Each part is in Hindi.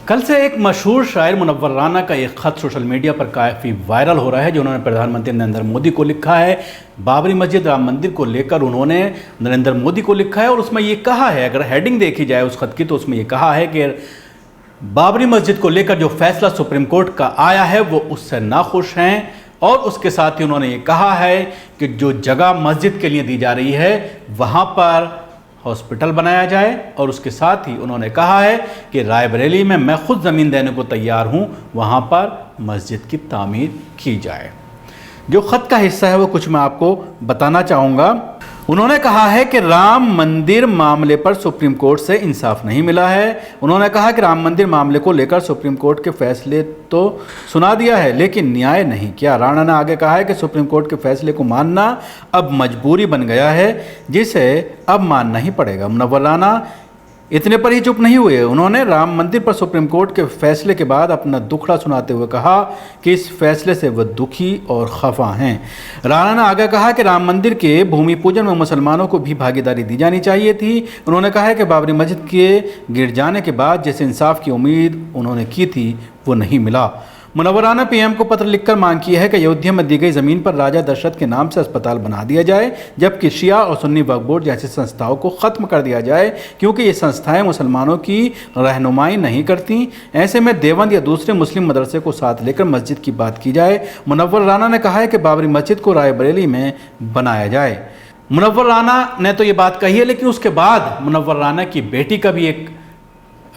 कल से एक मशहूर शायर मुनव्वर राना का एक ख़त सोशल मीडिया पर काफ़ी वायरल हो रहा है, जो उन्होंने प्रधानमंत्री नरेंद्र मोदी को लिखा है। बाबरी मस्जिद राम मंदिर को लेकर उन्होंने नरेंद्र मोदी को लिखा है और उसमें ये कहा है, अगर हेडिंग देखी जाए उस ख़त की तो उसमें ये कहा है कि बाबरी मस्जिद को लेकर जो फैसला सुप्रीम कोर्ट का आया है वो उससे नाखुश हैं। और उसके साथ ही उन्होंने ये कहा है कि जो जगह मस्जिद के लिए दी जा रही है वहाँ पर हॉस्पिटल बनाया जाए। और उसके साथ ही उन्होंने कहा है कि रायबरेली में मैं खुद ज़मीन देने को तैयार हूँ, वहाँ पर मस्जिद की तामीर की जाए। जो ख़त का हिस्सा है वो कुछ मैं आपको बताना चाहूँगा। उन्होंने कहा है कि राम मंदिर मामले पर सुप्रीम कोर्ट से इंसाफ नहीं मिला है। उन्होंने कहा कि राम मंदिर मामले को लेकर सुप्रीम कोर्ट के फैसले तो सुना दिया है लेकिन न्याय नहीं किया। राणा ने आगे कहा है कि सुप्रीम कोर्ट के फैसले को मानना अब मजबूरी बन गया है, जिसे अब मानना ही पड़ेगा। मुनव्वर राना इतने पर ही चुप नहीं हुए। उन्होंने राम मंदिर पर सुप्रीम कोर्ट के फैसले के बाद अपना दुखड़ा सुनाते हुए कहा कि इस फैसले से वह दुखी और खफा हैं। राणा ने आगे कहा कि राम मंदिर के भूमि पूजन में मुसलमानों को भी भागीदारी दी जानी चाहिए थी। उन्होंने कहा है कि बाबरी मस्जिद के गिर जाने के बाद जैसे इंसाफ की उम्मीद उन्होंने की थी वो नहीं मिला। मुनव्वर राना पीएम को पत्र लिखकर मांग की है कि अयोध्या में दी गई ज़मीन पर राजा दशरथ के नाम से अस्पताल बना दिया जाए, जबकि शिया और सुन्नी वक्फ बोर्ड जैसी संस्थाओं को ख़त्म कर दिया जाए, क्योंकि ये संस्थाएं मुसलमानों की रहनुमाई नहीं करती। ऐसे में देवबंद या दूसरे मुस्लिम मदरसे को साथ लेकर मस्जिद की बात की जाए। मुनव्वर राना ने कहा है कि बाबरी मस्जिद को रायबरेली में बनाया जाए। मुनव्वर राना ने तो ये बात कही है, लेकिन उसके बाद मुनव्वर राना की बेटी का भी एक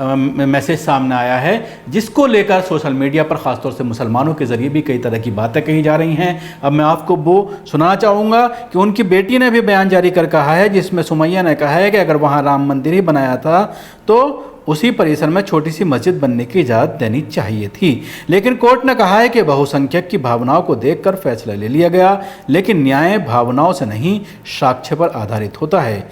मैसेज सामने आया है, जिसको लेकर सोशल मीडिया पर ख़ासतौर से मुसलमानों के ज़रिए भी कई तरह की बातें कही जा रही हैं। अब मैं आपको वो सुनाना चाहूँगा कि उनकी बेटी ने भी बयान जारी कर कहा है, जिसमें सुमैया ने कहा है कि अगर वहाँ राम मंदिर ही बनाया था तो उसी परिसर में छोटी सी मस्जिद बनने की इजाज़त देनी चाहिए थी। लेकिन कोर्ट ने कहा है कि बहुसंख्यक की भावनाओं को देखकर फैसला ले लिया गया, लेकिन न्याय भावनाओं से नहीं साक्ष्य पर आधारित होता है।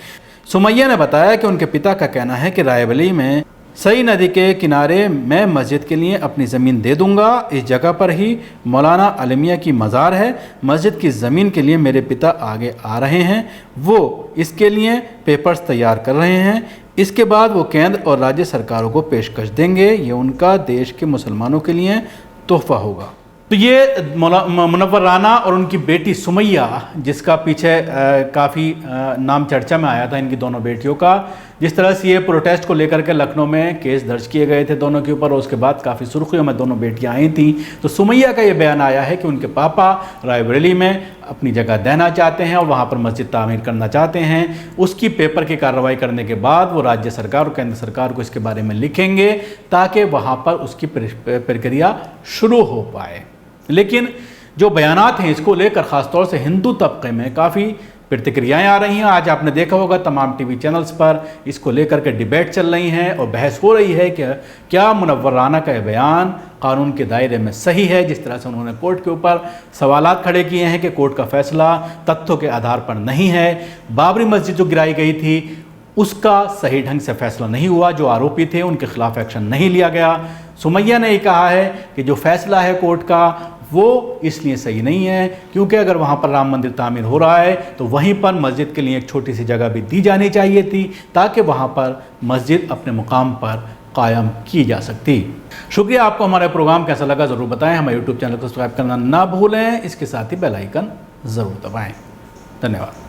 सुमैया ने बताया कि उनके पिता का कहना है कि रायबरेली में सई नदी के किनारे मैं मस्जिद के लिए अपनी ज़मीन दे दूंगा। इस जगह पर ही मौलाना अलमिया की मज़ार है। मस्जिद की ज़मीन के लिए मेरे पिता आगे आ रहे हैं, वो इसके लिए पेपर्स तैयार कर रहे हैं। इसके बाद वो केंद्र और राज्य सरकारों को पेशकश देंगे। ये उनका देश के मुसलमानों के लिए तोहफ़ा होगा। तो ये मुनव्वर राना और उनकी बेटी सुमैया, जिसका पीछे काफ़ी नाम चर्चा में आया था इनकी दोनों बेटियों का, जिस तरह से ये प्रोटेस्ट को लेकर के लखनऊ में केस दर्ज किए गए थे दोनों के ऊपर, और उसके बाद काफ़ी सुर्खियों में दोनों बेटियां आई थी। तो सुमैया का ये बयान आया है कि उनके पापा रायबरेली में अपनी जगह देना चाहते हैं और वहाँ पर मस्जिद तामीर करना चाहते हैं। उसकी पेपर की कार्रवाई करने के बाद वो राज्य सरकार और केंद्र सरकार को इसके बारे में लिखेंगे, ताकि वहाँ पर उसकी प्रक्रिया शुरू हो पाए। लेकिन जो बयानात हैं इसको लेकर ख़ासतौर से हिंदू तबके में काफ़ी प्रतिक्रियाएं आ रही हैं। आज आपने देखा होगा तमाम टीवी चैनल्स पर इसको लेकर के डिबेट चल रही हैं और बहस हो रही है कि क्या मुनव्वर राना का बयान कानून के दायरे में सही है। जिस तरह से उन्होंने कोर्ट के ऊपर सवालात खड़े किए हैं कि कोर्ट का फैसला तथ्यों के आधार पर नहीं है। बाबरी मस्जिद जो गिराई गई थी उसका सही ढंग से फैसला नहीं हुआ, जो आरोपी थे उनके खिलाफ एक्शन नहीं लिया गया। सुमैया ने ये कहा है कि जो फैसला है कोर्ट का वो इसलिए सही नहीं है क्योंकि अगर वहाँ पर राम मंदिर तामीर हो रहा है तो वहीं पर मस्जिद के लिए एक छोटी सी जगह भी दी जानी चाहिए थी, ताकि वहाँ पर मस्जिद अपने मुकाम पर कायम की जा सकती। शुक्रिया। आपको हमारा प्रोग्राम कैसा लगा ज़रूर बताएं। हमारे यूट्यूब चैनल को सब्सक्राइब करना ना भूलें, इसके साथ ही बेल आइकन ज़रूर दबाएं। धन्यवाद।